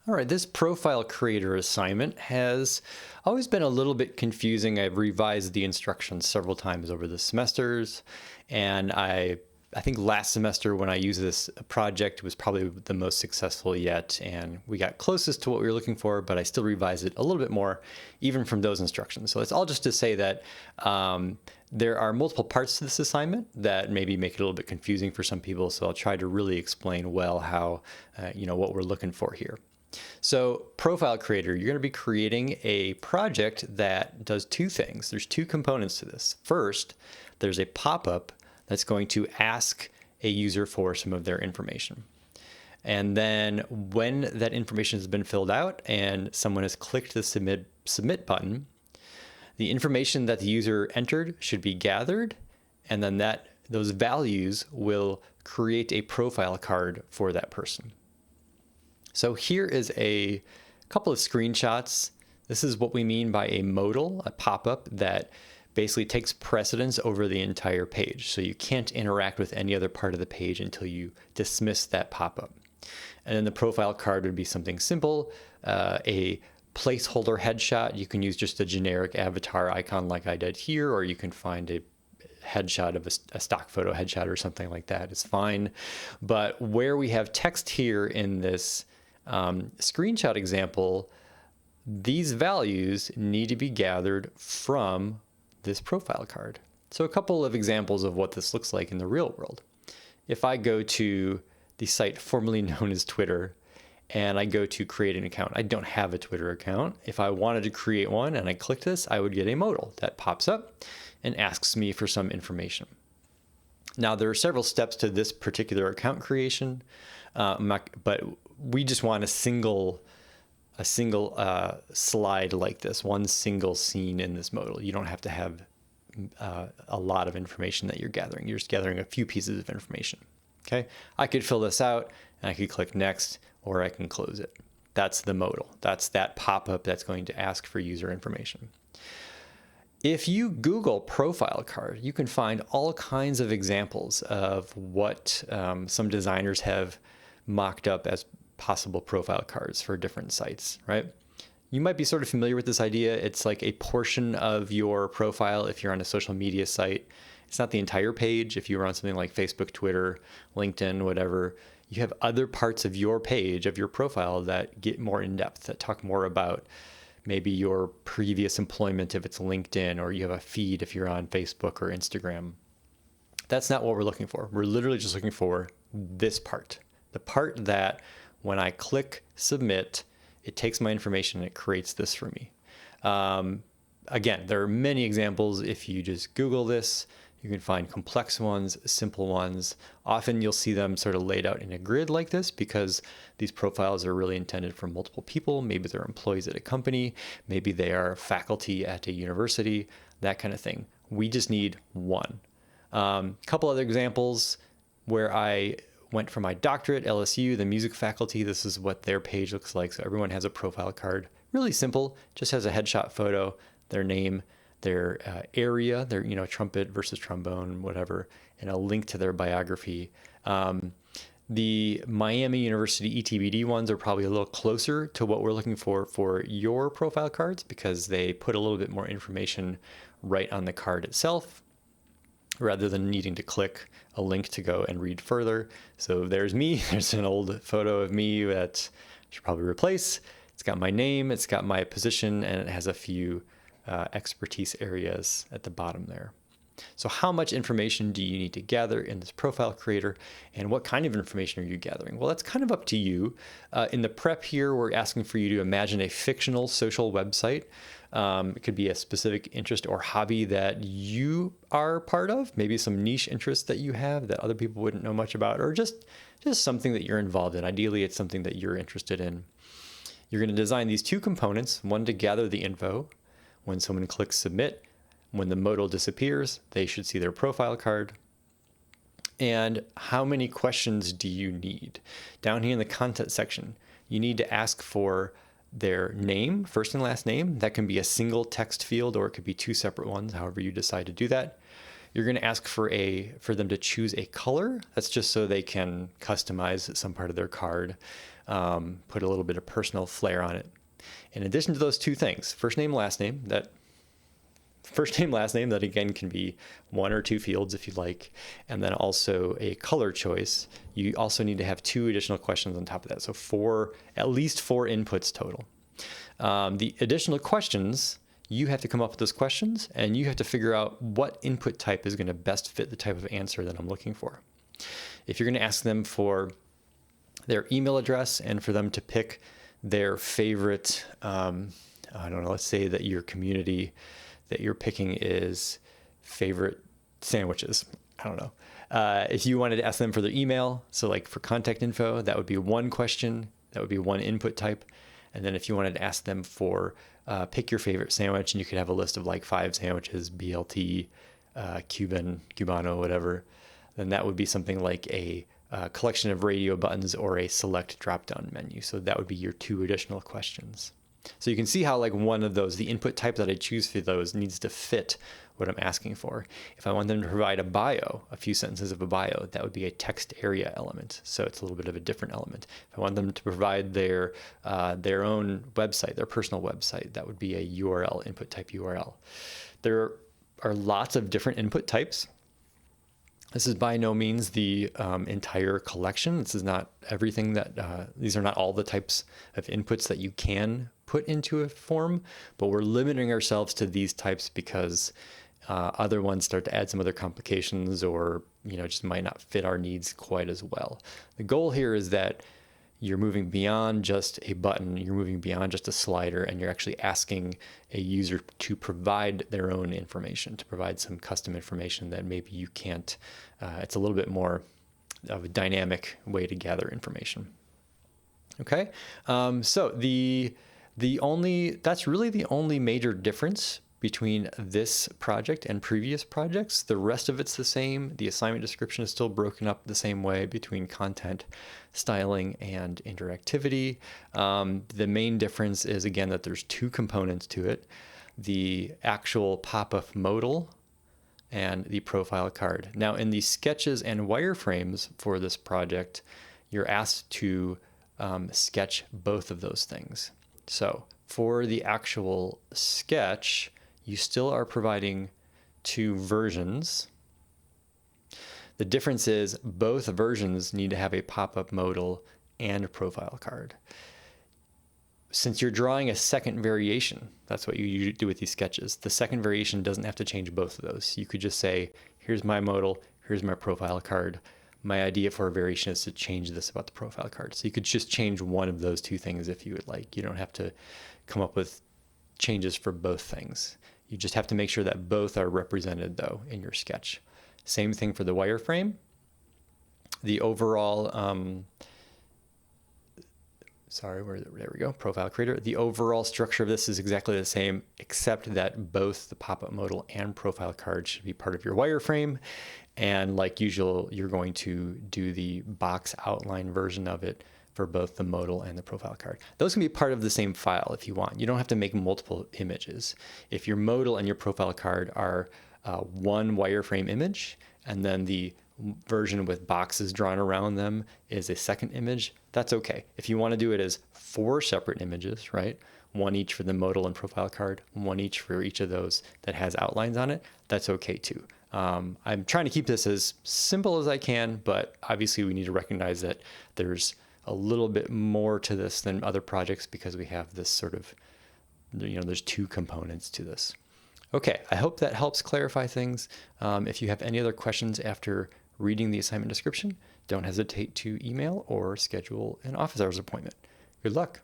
All right, this profile creator assignment has always been a little bit confusing. I've revised the instructions several times over the semesters, and I think last semester when I used this project was probably the most successful yet, and we got closest to what we were looking for, but I still revised it a little bit more, even from those instructions. So it's all just to say that there are multiple parts to this assignment that maybe make it a little bit confusing for some people. So I'll try to really explain well how, what we're looking for here. So profile creator, you're going to be creating a project that does two things. There's two components to this. First, there's a pop-up that's going to ask a user for some of their information. And then when that information has been filled out and someone has clicked the submit button, the information that the user entered should be gathered, and then those values will create a profile card for that person. So here is a couple of screenshots. This is what we mean by a modal, a pop-up that basically takes precedence over the entire page. So you can't interact with any other part of the page until you dismiss that pop-up. And then the profile card would be something simple, a placeholder headshot. You can use just a generic avatar icon like I did here, or you can find a headshot of a stock photo headshot or something like that. It's fine. But where we have text here in this screenshot example, these values need to be gathered from this profile card. So a couple of examples of what this looks like in the real world. If I go to the site formerly known as Twitter and I go to create an account, I don't have a Twitter account. If I wanted to create one and I click this, I would get a modal that pops up and asks me for some information. Now there are several steps to this particular account creation, but we just want a single slide like this, one single scene in this modal. You don't have to have a lot of information that you're gathering. You're just gathering a few pieces of information. Okay, I could fill this out and I could click next, or I can close it. That's the modal. That's that pop-up that's going to ask for user information. If you Google profile card, you can find all kinds of examples of what some designers have mocked up as possible profile cards for different sites, right? You might be sort of familiar with this idea. It's like a portion of your profile if you're on a social media site. It's not the entire page. If you were on something like Facebook, Twitter, LinkedIn, whatever, you have other parts of your page, of your profile, that get more in depth, that talk more about maybe your previous employment if it's LinkedIn, or you have a feed if you're on Facebook or Instagram. That's not what we're looking for. We're literally just looking for this part, the part that when I click submit, it takes my information and it creates this for me. Again, there are many examples. If you just Google this, you can find complex ones, simple ones. Often you'll see them sort of laid out in a grid like this because these profiles are really intended for multiple people. Maybe they're employees at a company, maybe they are faculty at a university, that kind of thing. We just need one. Couple other examples where I went for my doctorate, LSU, the music faculty. This is what their page looks like. So everyone has a profile card. Really simple, just has a headshot photo, their name, their area, their trumpet versus trombone, whatever, and a link to their biography. The Miami University ETBD ones are probably a little closer to what we're looking for your profile cards because they put a little bit more information right on the card itself, rather than needing to click a link to go and read further. So there's me. There's an old photo of me that I should probably replace. It's got my name, it's got my position, and it has a few expertise areas at the bottom there. So how much information do you need to gather in this profile creator, and what kind of information are you gathering? Well, that's kind of up to you. In the prep here, we're asking for you to imagine a fictional social website. It could be a specific interest or hobby that you are part of, maybe some niche interests that you have that other people wouldn't know much about, or just something that you're involved in. Ideally, it's something that you're interested in. You're going to design these two components, one to gather the info. When someone clicks submit, when the modal disappears, they should see their profile card. And how many questions do you need? Down here in the content section, you need to ask for their name, first and last name. That can be a single text field, or it could be two separate ones, however you decide to do that. You're going to ask for them to choose a color. That's just so they can customize some part of their card. put a little bit of personal flair on it. In addition to those two things, first name, last name, that again can be one or two fields if you like, and then also a color choice. You also need to have two additional questions on top of that. So at least four inputs total. The additional questions, you have to come up with those questions and you have to figure out what input type is going to best fit the type of answer that I'm looking for. If you're going to ask them for their email address and for them to pick their favorite, I don't know, let's say that your community that you're picking is favorite sandwiches. I don't know. If you wanted to ask them for their email, so like for contact info, that would be one question. That would be one input type. And then if you wanted to ask them for pick your favorite sandwich, and you could have a list of like 5 sandwiches, BLT, Cuban, Cubano, whatever, then that would be something like a collection of radio buttons or a select drop-down menu. So that would be your 2 additional questions. So you can see how like one of those, the input type that I choose for those, needs to fit what I'm asking for. If I want them to provide a bio, a few sentences of a bio, that would be a text area element. So it's a little bit of a different element. If I want them to provide their own website, their personal website, that would be a URL, input type URL. There are lots of different input types. This is by no means the entire collection. This is not everything that, these are not all the types of inputs that you can put into a form, but we're limiting ourselves to these types because other ones start to add some other complications or, just might not fit our needs quite as well. The goal here is that you're moving beyond just a button, you're moving beyond just a slider, and you're actually asking a user to provide their own information, to provide some custom information that maybe you can't. It's a little bit more of a dynamic way to gather information. Okay, so that's really the only major difference between this project and previous projects. The rest of it's the same. The assignment description is still broken up the same way between content, styling, and interactivity. The main difference is, again, that there's 2 components to it: the actual pop-up modal and the profile card. Now, in the sketches and wireframes for this project, you're asked to sketch both of those things. So for the actual sketch, you still are providing 2 versions. The difference is both versions need to have a pop-up modal and a profile card. Since you're drawing a second variation, that's what you do with these sketches. The second variation doesn't have to change both of those. You could just say, here's my modal, here's my profile card. My idea for a variation is to change this about the profile card. So you could just change one of those 2 things if you would like. You don't have to come up with changes for both things. You just have to make sure that both are represented, though, in your sketch. Same thing for the wireframe. The overall, there we go, profile creator. The overall structure of this is exactly the same, except that both the pop-up modal and profile card should be part of your wireframe. And like usual, you're going to do the box outline version of it for both the modal and the profile card. Those can be part of the same file if you want. You don't have to make multiple images. If your modal and your profile card are one wireframe image, and then the version with boxes drawn around them is a second image, that's okay. If you want to do it as 4 separate images, right? One each for the modal and profile card, one each for each of those that has outlines on it, that's okay too. I'm trying to keep this as simple as I can, but obviously we need to recognize that there's a little bit more to this than other projects because we have this sort of, there's 2 components to this. Okay, I hope that helps clarify things. If you have any other questions after reading the assignment description, don't hesitate to email or schedule an office hours appointment. Good luck.